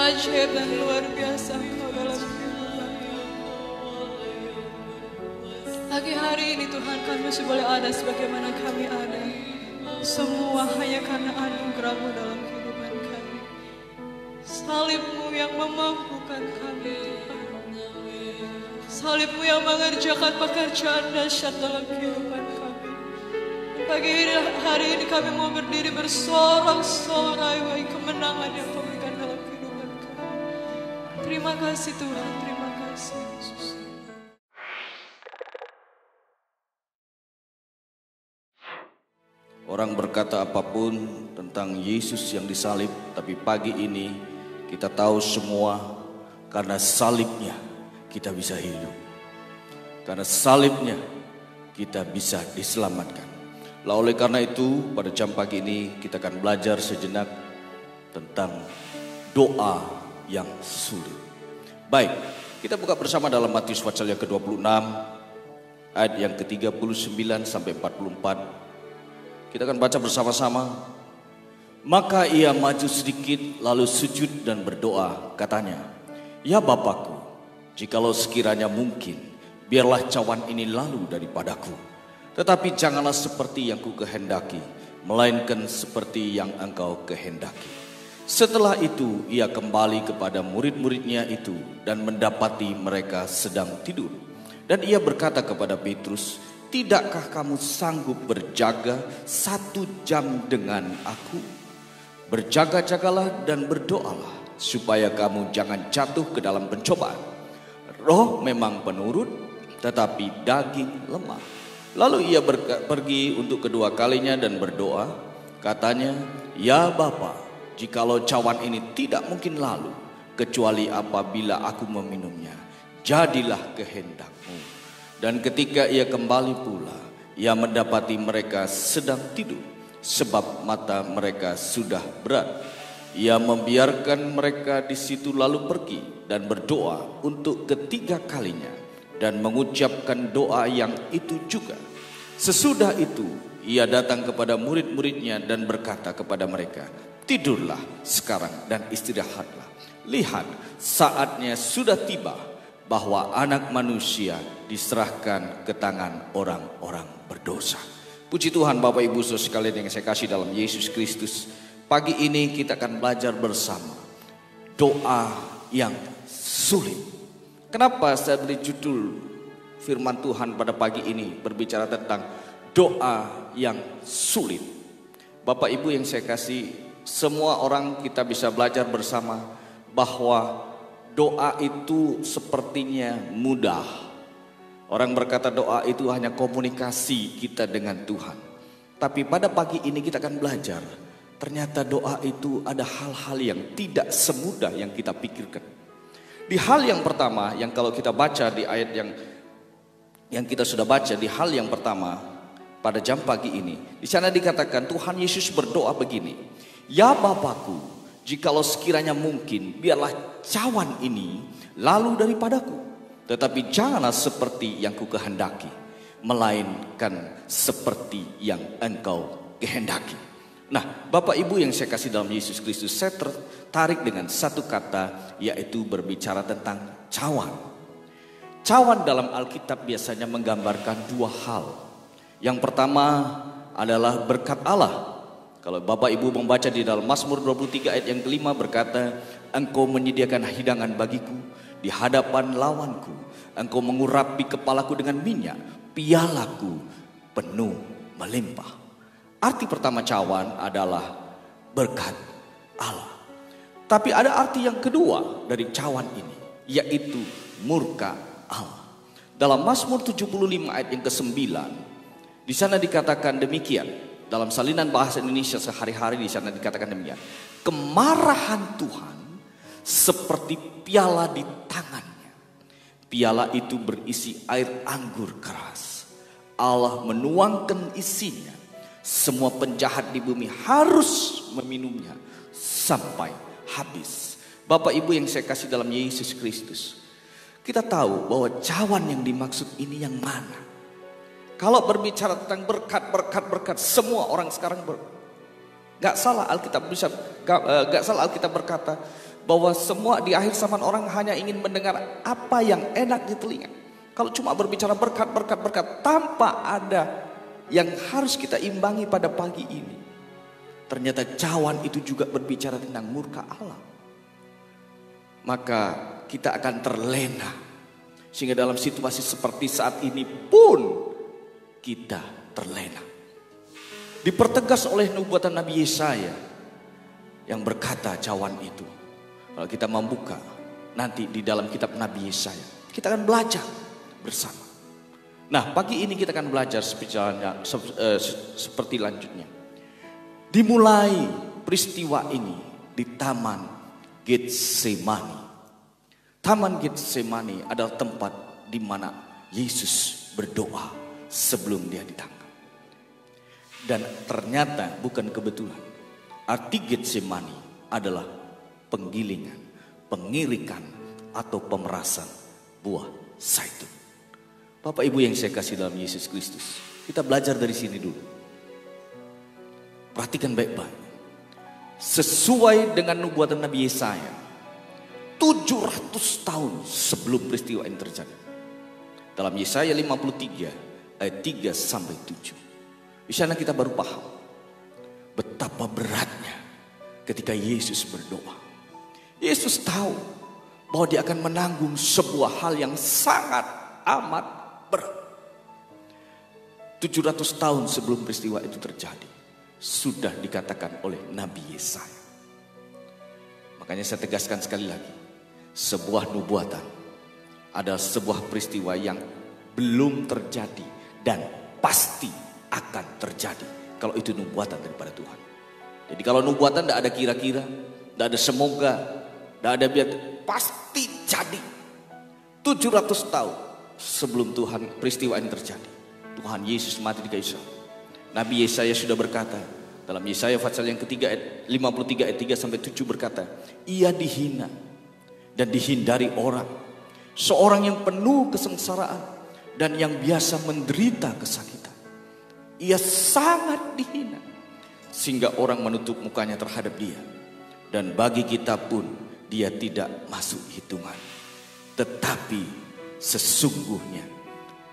ajaib dan luar biasa Engkau dalam kehidupan kami. Pagi hari ini Tuhan, kami masih boleh ada sebagaimana kami ada. Semua hanya karena anugerah-Mu dalam kehidupan kami. Salib-Mu yang memampukan kami Tuhan. Salib-Mu yang mengerjakan pekerjaan dahsyat dalam kehidupan kami. Pagi hari ini kami mau berdiri bersorak-sorai wahai kemenangan yang Kau berikan dalam kehidupan kami. Terima kasih Tuhan, terima kasih Yesus. Orang berkata apapun tentang Yesus yang disalib, tapi pagi ini kita tahu semua karena salibnya kita bisa hidup. Karena salibnya kita bisa diselamatkan. Lah oleh karena itu pada jam pagi ini kita akan belajar sejenak tentang doa yang sulit. Baik, kita buka bersama dalam Matius pasal yang ke-26 ayat yang ke-39 sampai 44. Kita akan baca bersama-sama. Maka ia maju sedikit lalu sujud dan berdoa, katanya, "Ya Bapakku, jikalau sekiranya mungkin, biarlah cawan ini lalu daripadaku. Tetapi janganlah seperti yang ku kehendaki, melainkan seperti yang Engkau kehendaki." Setelah itu ia kembali kepada murid-muridnya itu dan mendapati mereka sedang tidur. Dan ia berkata kepada Petrus, "Tidakkah kamu sanggup berjaga 1 jam dengan aku? Berjaga-jagalah dan berdoalah, supaya kamu jangan jatuh ke dalam pencobaan. Roh memang penurut, tetapi daging lemah." Lalu ia pergi untuk kedua kalinya dan berdoa, katanya, "Ya Bapa, jikalau cawan ini tidak mungkin lalu, kecuali apabila aku meminumnya, jadilah kehendak-Mu." Dan ketika ia kembali pula, ia mendapati mereka sedang tidur, sebab mata mereka sudah berat. Ia membiarkan mereka di situ lalu pergi dan berdoa untuk ketiga kalinya dan mengucapkan doa yang itu juga. Sesudah itu ia datang kepada murid-muridnya dan berkata kepada mereka, "Tidurlah sekarang dan istirahatlah. Lihat, saatnya sudah tiba bahwa Anak Manusia diserahkan ke tangan orang-orang berdosa." Puji Tuhan Bapak Ibu Saudara sekalian yang saya kasih dalam Yesus Kristus. Pagi ini kita akan belajar bersama doa yang sulit. Kenapa saya beri judul firman Tuhan pada pagi ini berbicara tentang doa yang sulit? Bapak Ibu yang saya kasih, semua orang kita bisa belajar bersama bahwa doa itu sepertinya mudah. Orang berkata doa itu hanya komunikasi kita dengan Tuhan. Tapi pada pagi ini kita akan belajar, ternyata doa itu ada hal-hal yang tidak semudah yang kita pikirkan. Di hal yang pertama, yang kalau kita baca di ayat yang kita sudah baca, di hal yang pertama pada jam pagi ini, di sana dikatakan Tuhan Yesus berdoa begini, "Ya Bapakku, jikalau sekiranya mungkin, biarlah cawan ini lalu daripadaku. Tetapi janganlah seperti yang ku kehendaki, melainkan seperti yang Engkau kehendaki." Nah, Bapak Ibu yang saya kasih dalam Yesus Kristus, saya tertarik dengan satu kata, yaitu berbicara tentang cawan. Cawan dalam Alkitab biasanya menggambarkan dua hal. Yang pertama adalah berkat Allah. Kalau Bapak Ibu membaca di dalam Mazmur 23 ayat yang kelima berkata, "Engkau menyediakan hidangan bagiku di hadapan lawanku. Engkau mengurapi kepalaku dengan minyak, pialaku penuh melimpah." Arti pertama cawan adalah berkat Allah. Tapi ada arti yang kedua dari cawan ini, yaitu murka Allah. Dalam Mazmur 75 ayat yang ke-9, di sana dikatakan demikian. Dalam salinan bahasa Indonesia sehari-hari di sana dikatakan demikian. "Kemarahan Tuhan seperti piala di tangannya. Piala itu berisi air anggur keras. Allah menuangkan isinya. Semua penjahat di bumi harus meminumnya sampai habis." Bapak Ibu yang saya kasih dalam Yesus Kristus, kita tahu bahwa cawan yang dimaksud ini yang mana? Kalau berbicara tentang berkat, semua orang sekarang gak salah Alkitab berkata bahwa semua di akhir zaman orang hanya ingin mendengar apa yang enak di telinga. Kalau cuma berbicara berkat tanpa ada yang harus kita imbangi pada pagi ini. Ternyata cawan itu juga berbicara tentang murka Allah. Maka kita akan terlena. Sehingga dalam situasi seperti saat ini pun kita terlena. Dipertegas oleh nubuatan Nabi Yesaya yang berkata cawan itu. Kalau kita membuka nanti di dalam kitab Nabi Yesaya, kita akan belajar bersama. Nah, pagi ini kita akan belajar seperti lanjutnya. Dimulai peristiwa ini di Taman Getsemani. Taman Getsemani adalah tempat di mana Yesus berdoa sebelum dia ditangkap. Dan ternyata bukan kebetulan. Arti Getsemani adalah penggilingan, pengirikan atau pemerasan buah zaitun. Bapak Ibu yang saya kasih dalam Yesus Kristus, kita belajar dari sini dulu. Perhatikan baik-baik. Sesuai dengan nubuatan Nabi Yesaya, 700 tahun sebelum peristiwa ini terjadi. Dalam Yesaya 53 ayat 3 sampai 7. Di sana kita baru paham betapa beratnya ketika Yesus berdoa. Yesus tahu bahwa dia akan menanggung sebuah hal yang sangat amat berat. 700 tahun sebelum peristiwa itu terjadi, sudah dikatakan oleh Nabi Yesaya. Makanya saya tegaskan sekali lagi, sebuah nubuatan adalah sebuah peristiwa yang belum terjadi dan pasti akan terjadi kalau itu nubuatan daripada Tuhan. Jadi kalau nubuatan tidak ada kira-kira, tidak ada semoga, tidak ada biar, pasti jadi. 700 tahun sebelum peristiwa ini terjadi, Tuhan Yesus mati di kayu salib. Nabi Yesaya sudah berkata dalam Yesaya pasal yang ketiga ayat 53 ayat 3 sampai 7 berkata, ia dihina dan dihindari orang, seorang yang penuh kesengsaraan dan yang biasa menderita kesakitan. Ia sangat dihina sehingga orang menutup mukanya terhadap dia, dan bagi kita pun dia tidak masuk hitungan. Tetapi sesungguhnya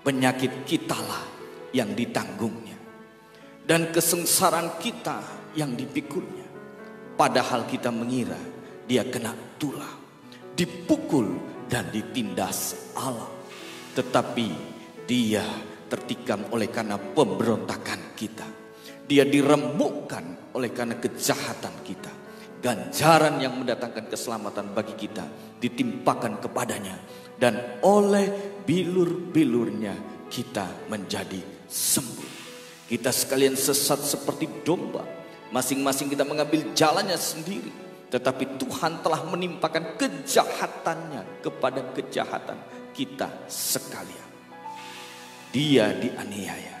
penyakit kitalah yang ditanggungnya, dan kesengsaraan kita yang dipikulnya. Padahal kita mengira dia kena tulah, dipukul dan ditindas Allah. Tetapi dia tertikam oleh karena pemberontakan kita. Dia diremukkan oleh karena kejahatan kita. Ganjaran yang mendatangkan keselamatan bagi kita ditimpakan kepadanya, dan oleh bilur-bilurnya kita menjadi sembuh. Kita sekalian sesat seperti domba, masing-masing kita mengambil jalannya sendiri. Tetapi Tuhan telah menimpakan kejahatannya kepada kejahatan kita sekalian. Dia dianiaya,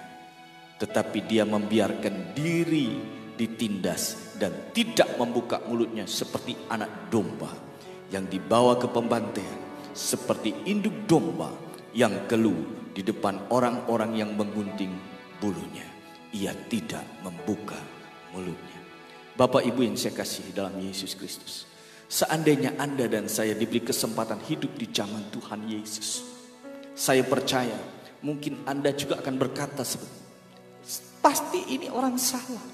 tetapi dia membiarkan diri ditindas dan tidak membuka mulutnya seperti anak domba yang dibawa ke pembantaian, seperti induk domba yang keluh di depan orang-orang yang menggunting bulunya. Ia tidak membuka mulutnya. Bapak Ibu yang saya kasihi dalam Yesus Kristus, seandainya Anda dan saya diberi kesempatan hidup di zaman Tuhan Yesus, saya percaya mungkin Anda juga akan berkata pasti ini orang salah.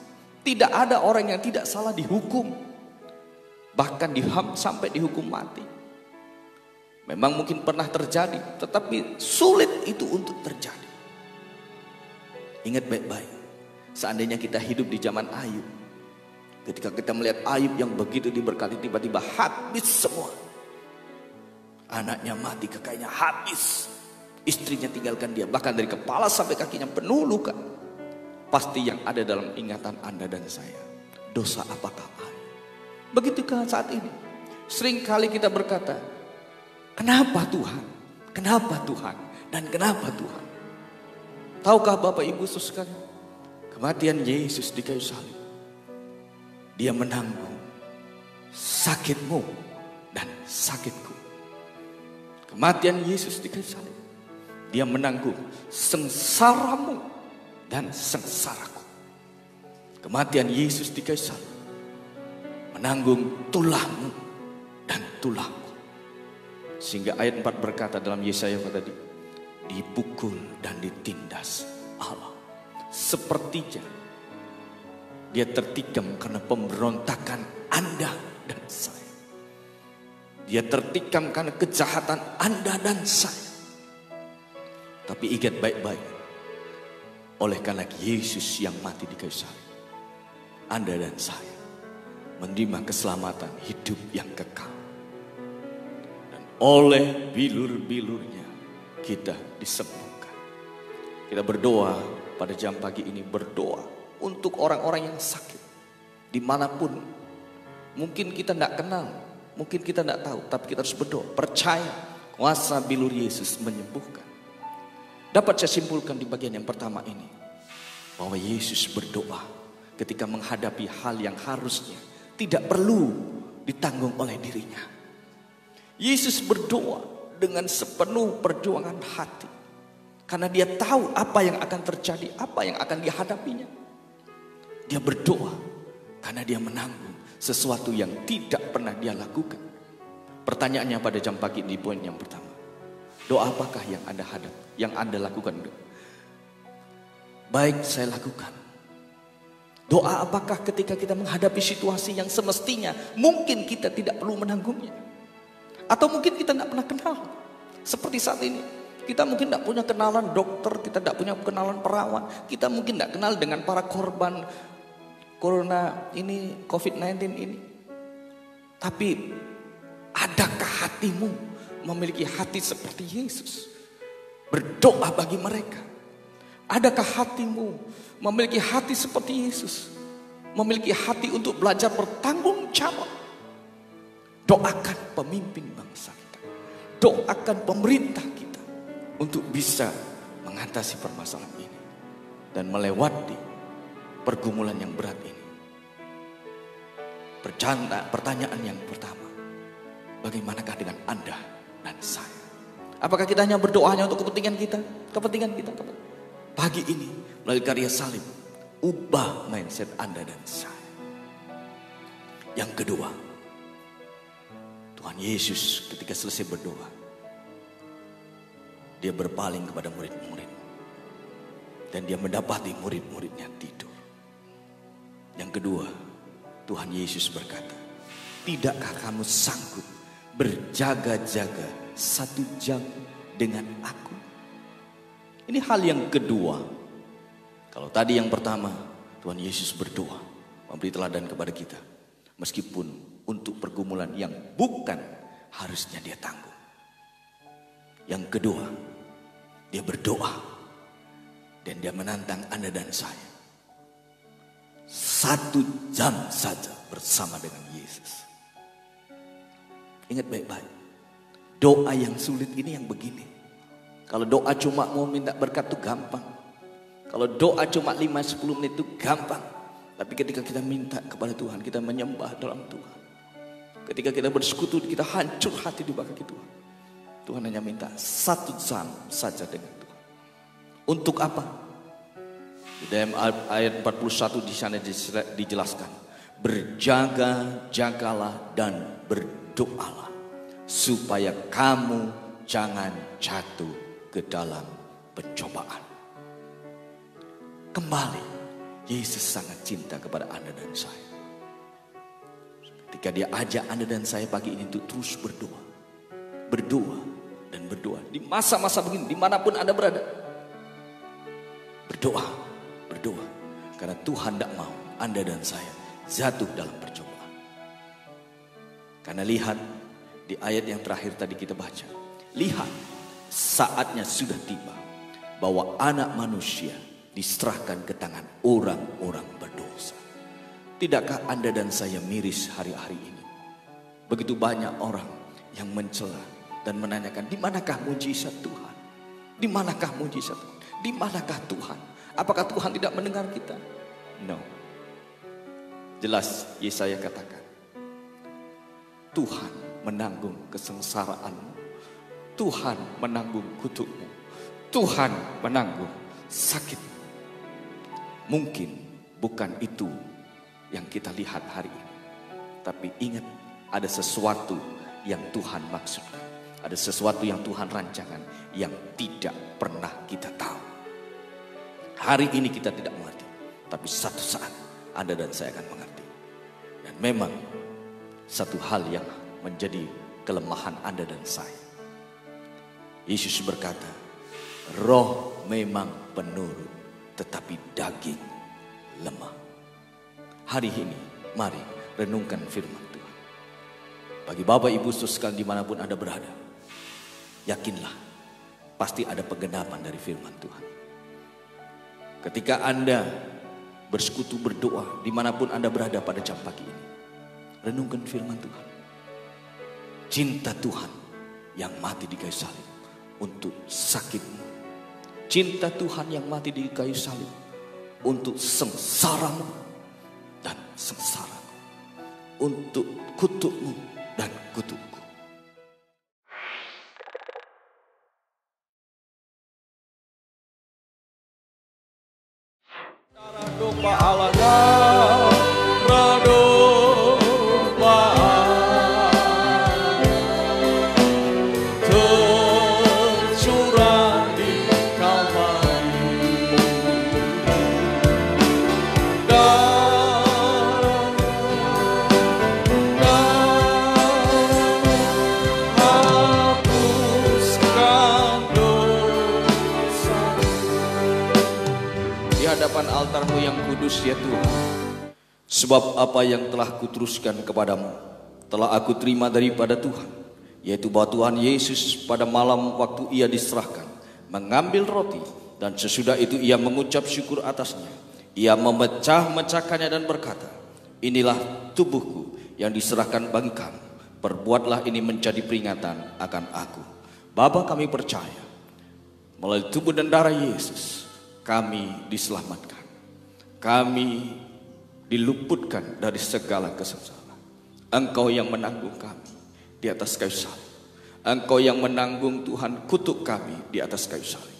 Tidak ada orang yang tidak salah dihukum, bahkan sampai dihukum mati. Memang mungkin pernah terjadi, tetapi sulit itu untuk terjadi. Ingat baik-baik, seandainya kita hidup di zaman Ayub, ketika kita melihat Ayub yang begitu diberkati, tiba-tiba habis semua. Anaknya mati, kekayanya habis, istrinya tinggalkan dia, bahkan dari kepala sampai kakinya penuh luka. Pasti yang ada dalam ingatan Anda dan saya, dosa apakah Ayub? Begitukah saat ini? Seringkali kita berkata, kenapa Tuhan? Kenapa Tuhan? Dan kenapa Tuhan? Tahukah Bapak Ibu sekalian, kematian Yesus di kayu salib, dia menanggung sakitmu dan sakitku. Kematian Yesus di kayu salib, dia menanggung sengsaramu dan sengsaraku. Kematian Yesus di kayu salib menanggung tulahmu dan tulangku. Sehingga ayat 4 berkata dalam Yesaya tadi, dipukul dan ditindas Allah. Sepertinya dia tertikam karena pemberontakan Anda dan saya. Dia tertikam karena kejahatan Anda dan saya. Tapi ingat baik-baik, oleh karena Yesus yang mati di kayu salib, Anda dan saya menerima keselamatan hidup yang kekal. Dan oleh bilur-bilurnya kita disembuhkan. Kita berdoa pada jam pagi ini, berdoa untuk orang-orang yang sakit. Dimanapun, mungkin kita tidak kenal, mungkin kita tidak tahu, tapi kita harus berdoa. Percaya kuasa bilur Yesus menyembuhkan. Dapat saya simpulkan di bagian yang pertama ini, bahwa Yesus berdoa ketika menghadapi hal yang harusnya tidak perlu ditanggung oleh dirinya. Yesus berdoa dengan sepenuh perjuangan hati, karena dia tahu apa yang akan terjadi, apa yang akan dihadapinya. Dia berdoa karena dia menanggung sesuatu yang tidak pernah dia lakukan. Pertanyaannya pada jam pagi di poin yang pertama, doa apakah yang Anda hadap, yang Anda lakukan? Baik, saya lakukan. Doa apakah ketika kita menghadapi situasi yang semestinya mungkin kita tidak perlu menanggungnya, atau mungkin kita tidak pernah kenal. Seperti saat ini, kita mungkin tidak punya kenalan dokter, kita tidak punya kenalan perawat, kita mungkin tidak kenal dengan para korban corona ini, COVID-19 ini. Tapi adakah hatimu memiliki hati seperti Yesus? Berdoa bagi mereka. Adakah hatimu memiliki hati seperti Yesus? Memiliki hati untuk belajar bertanggung jawab. Doakan pemimpin bangsa kita. Doakan pemerintah kita untuk bisa mengatasi permasalahan ini dan melewati pergumulan yang berat ini. Pertanyaan yang pertama, bagaimanakah dengan Anda dan saya? Apakah kita hanya berdoanya untuk kepentingan kita? Pagi ini melalui karya salib, ubah mindset Anda dan saya. Yang kedua, Tuhan Yesus ketika selesai berdoa, dia berpaling kepada murid-murid, dan dia mendapati murid-muridnya tidur. Yang kedua, Tuhan Yesus berkata, tidakkah kamu sanggup berjaga-jaga 1 jam dengan aku? Ini hal yang kedua. Kalau tadi yang pertama, Tuhan Yesus berdoa, memberi teladan kepada kita, meskipun untuk pergumulan yang bukan harusnya dia tanggung. Yang kedua, dia berdoa dan dia menantang Anda dan saya, 1 jam saja bersama dengan Yesus. Ingat baik-baik, doa yang sulit ini yang begini. Kalau doa cuma mau minta berkat itu gampang. Kalau doa cuma 5-10 menit itu gampang. Tapi ketika kita minta kepada Tuhan, kita menyembah dalam Tuhan, ketika kita bersekutu, kita hancur hati di kaki Tuhan. Tuhan hanya minta 1 jam saja dengan Tuhan. Untuk apa? Di dalam ayat 41 di sana dijelaskan, berjaga-jagalah dan berdoalah supaya kamu jangan jatuh ke dalam pencobaan. Kembali, Yesus sangat cinta kepada Anda dan saya. Ketika dia ajak Anda dan saya pagi ini untuk terus berdoa. Berdoa dan berdoa. Di masa-masa begini, dimanapun Anda berada. Berdoa, berdoa. Karena Tuhan tidak mau Anda dan saya jatuh dalam percobaan. Karena lihat, di ayat yang terakhir tadi kita baca. Lihat, saatnya sudah tiba bahwa anak manusia diserahkan ke tangan orang-orang berdosa. Tidakkah Anda dan saya miris hari-hari ini? Begitu banyak orang yang mencela dan menanyakan, di manakah mujizat Tuhan? Di manakah mujizat Tuhan? Di manakah Tuhan? Apakah Tuhan tidak mendengar kita? No. Jelas Yesaya katakan, Tuhan menanggung kesengsaraanmu. Tuhan menanggung kutukmu. Tuhan menanggung sakit. Mungkin bukan itu yang kita lihat hari ini. Tapi ingat, ada sesuatu yang Tuhan maksudkan. Ada sesuatu yang Tuhan rancangan yang tidak pernah kita tahu. Hari ini kita tidak mengerti, tapi satu saat Anda dan saya akan mengerti. Dan memang satu hal yang menjadi kelemahan Anda dan saya. Yesus berkata, roh memang penurut, tetapi daging lemah. Hari ini mari renungkan firman Tuhan. Bagi Bapak Ibu sekalian dimanapun Anda berada, yakinlah pasti ada penggenapan dari firman Tuhan. Ketika Anda bersekutu berdoa dimanapun Anda berada pada jam pagi ini, renungkan firman Tuhan. Cinta Tuhan yang mati di kayu salib untuk sakitmu. Cinta Tuhan yang mati di kayu salib untuk sengsaramu dan sengsaraku. Untuk kutukmu dan kutukku. Doa Allah altarmu yang kudus ya Tuhan. Sebab apa yang telah kuteruskan kepadamu telah aku terima daripada Tuhan, yaitu bahwa Tuhan Yesus pada malam waktu ia diserahkan mengambil roti, dan sesudah itu ia mengucap syukur atasnya. Ia memecah-mecahkannya dan berkata, inilah tubuhku yang diserahkan bagi kamu. Perbuatlah ini menjadi peringatan akan aku. Bapa, kami percaya melalui tubuh dan darah Yesus kami diselamatkan. Kami diluputkan dari segala kesengsaraan. Engkau yang menanggung kami di atas kayu salib. Engkau yang menanggung Tuhan kutuk kami di atas kayu salib.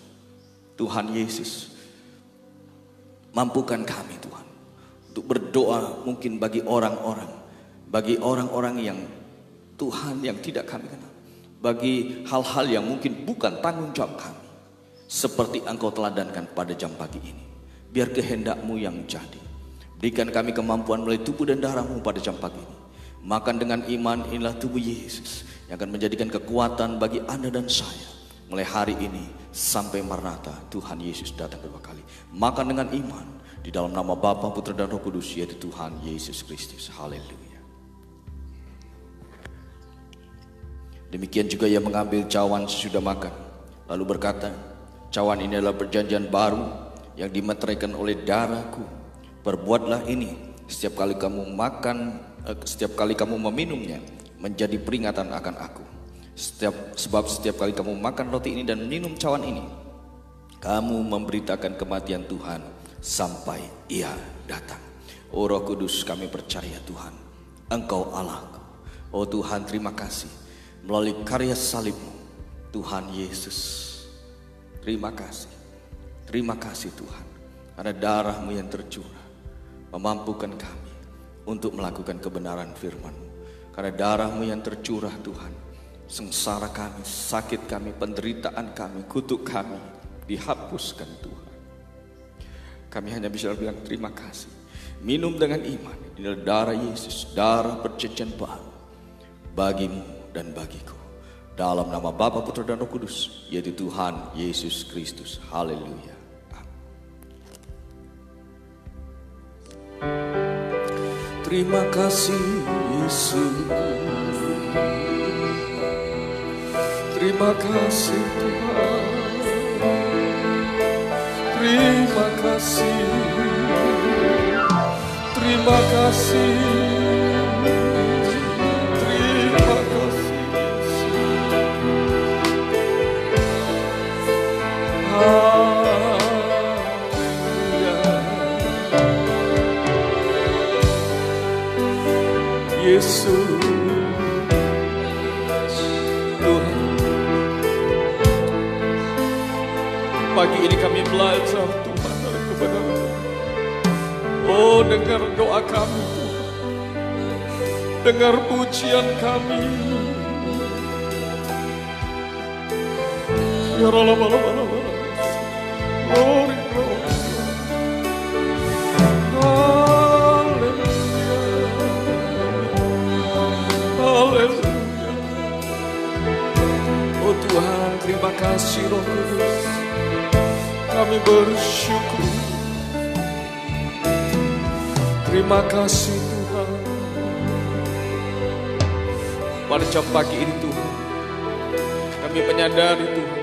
Tuhan Yesus, mampukan kami Tuhan untuk berdoa mungkin bagi orang-orang yang Tuhan yang tidak kami kenal. Bagi hal-hal yang mungkin bukan tanggung jawab kami. Seperti Engkau teladankan pada jam pagi ini. Biar kehendak-Mu yang jadi. Berikan kami kemampuan melalui tubuh dan darah-Mu pada jam pagi ini. Makan dengan iman, inilah tubuh Yesus yang akan menjadikan kekuatan bagi Anda dan saya. Mulai hari ini sampai Maranatha Tuhan Yesus datang kedua kali. Makan dengan iman di dalam nama Bapa, Putra dan Roh Kudus, yaitu Tuhan Yesus Kristus. Haleluya. Demikian juga ia mengambil cawan sesudah makan, lalu berkata, cawan ini adalah perjanjian baru yang dimeteraikan oleh darahku. Perbuatlah ini setiap kali kamu meminumnya menjadi peringatan akan aku. Sebab setiap kali kamu makan roti ini dan minum cawan ini, kamu memberitakan kematian Tuhan sampai ia datang. Oh Roh Kudus, kami percaya Tuhan, Engkau Allahku. Oh Tuhan, terima kasih melalui karya salib-Mu Tuhan Yesus. Terima kasih. Terima kasih Tuhan, karena darah-Mu yang tercurah memampukan kami untuk melakukan kebenaran firman-Mu. Karena darah-Mu yang tercurah Tuhan, sengsara kami, sakit kami, penderitaan kami, kutuk kami dihapuskan Tuhan. Kami hanya bisa bilang terima kasih. Minum dengan iman, inilah darah Yesus, darah perjanjian baru bagimu dan bagiku. Dalam nama Bapa, Putra dan Roh Kudus, yaitu Tuhan Yesus Kristus. Haleluya. Terima kasih Yesus. Terima kasih Tuhan. Terima kasih. Terima kasih. Terima kasih. Yesus Tuhan, pagi ini kami belajar Tuhan dari kebenaran. Oh, dengar doa kami Tuhan, dengar pujian kami, Glory, glory. Haleluya. Oh Tuhan, terima kasih Roh Kudus. Kami bersyukur. Terima kasih Tuhan. Pada jam pagi ini Tuhan, kami menyadari Tuhan,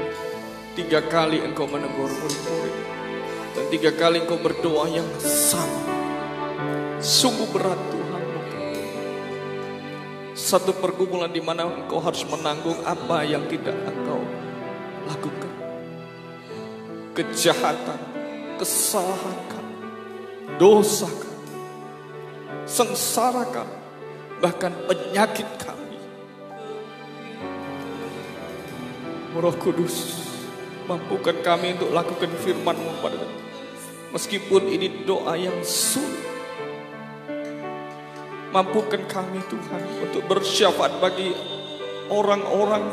3 kali Engkau menegur murid-murid, dan 3 kali Engkau berdoa yang sama. Sungguh berat Tuhan. Satu pergumulan di mana Engkau harus menanggung apa yang tidak Engkau lakukan. Kejahatan, kesalahan kami, dosa kami, sengsara kami, bahkan penyakit kami. Roh Kudus, mampukan kami untuk lakukan firman-Mu pada kami. Meskipun ini doa yang sulit. Mampukan kami Tuhan untuk bersyafaat bagi orang-orang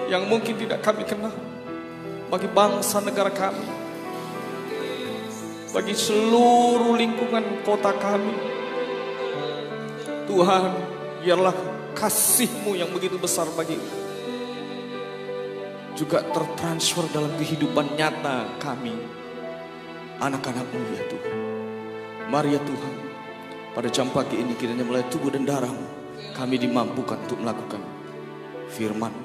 yang mungkin tidak kami kenal. Bagi bangsa negara kami. Bagi seluruh lingkungan kota kami. Tuhan, biarlah kasih-Mu yang begitu besar bagi juga tertransfer dalam kehidupan nyata kami, anak-anak-Mu ya Tuhan. Mari ya Tuhan, pada jam pagi ini kiranya mulai tubuh dan darah-Mu kami dimampukan untuk melakukan firman-Mu.